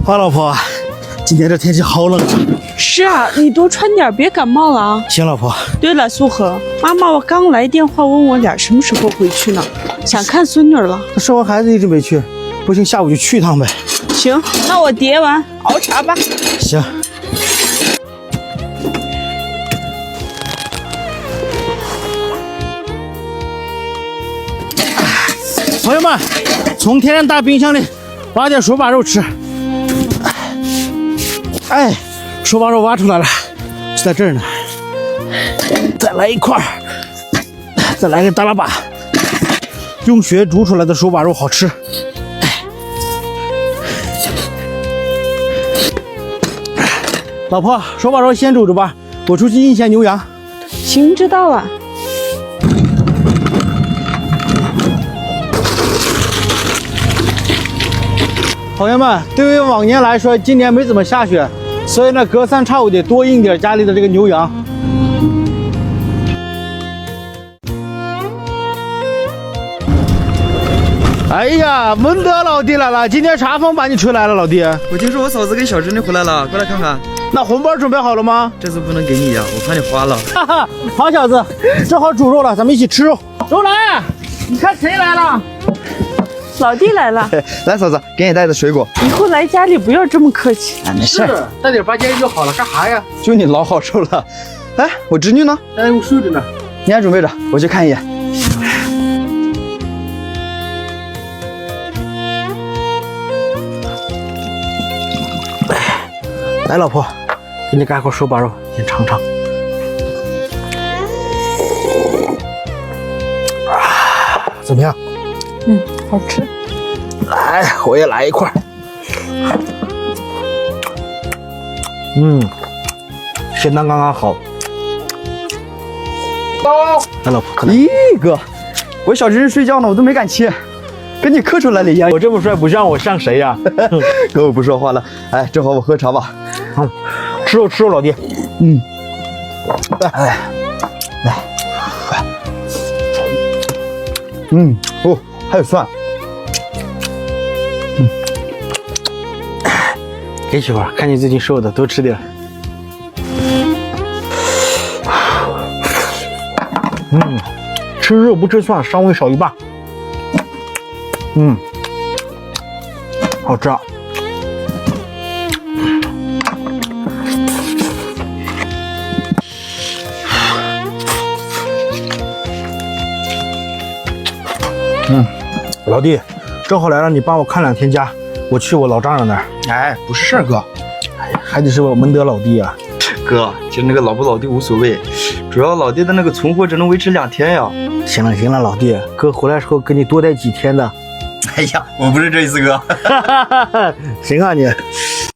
花老婆，今天这天气好冷啊。是啊，你多穿点，别感冒了啊。行，老婆。对了，苏荷，妈妈刚来电话问我俩什么时候回去呢，想看孙女了。生完孩子一直没去，不行，下午就去一趟呗。行，那我叠完熬茶吧。行。朋友们，从天然大冰箱里挖点手把肉吃。哎，手把肉挖出来了，就在这儿呢。再来一块，再来个大拉把。用血煮出来的手把肉好吃。老婆，手把肉先煮着吧，我出去印下牛羊。行，知道了。朋友们，对于往年来说，今年没怎么下雪，所以呢，隔三差五得多印点家里的这个牛羊。哎呀，文德老弟来了，今天啥风把你吹来了，老弟？我听说我嫂子跟小侄女回来了，过来看看。那红包准备好了吗？这次不能给你呀，我怕你花了。哈哈，好小子，正好煮肉了，咱们一起吃肉。周来，你看谁来了？老弟来了。来，嫂子，给你带的水果。以后来家里不要这么客气。没事，带点八戒就好了，干啥呀？就你老好受了。哎，我侄女呢？在屋睡着呢。你还准备着，我去看一眼。来，老婆，给你盖块手把肉，先尝尝。怎么样？好吃。来，我也来一块。咸淡刚刚好。来，老婆，快来。咦哥，我小侄女睡觉呢，我都没敢切，跟你磕出来了一样。我这么帅，不像我像谁呀？哥，我不说话了。哎，正好我喝茶吧。吃肉吃肉，老弟。来，来。哦，还有蒜。给媳妇儿，看你最近瘦的，多吃点。吃肉不吃蒜，稍微少一半。好吃啊。老弟，正好来了，你帮我看2天家，我去我老丈人那儿。哎，不是事儿，哥。哎呀，还得是我门德老弟啊。哥，其实那个老不老弟无所谓，主要老弟的那个存货只能维持2天呀。行了行了，老弟，哥回来时候给你多待几天的。哎呀，我不是这意思，哥。行啊你。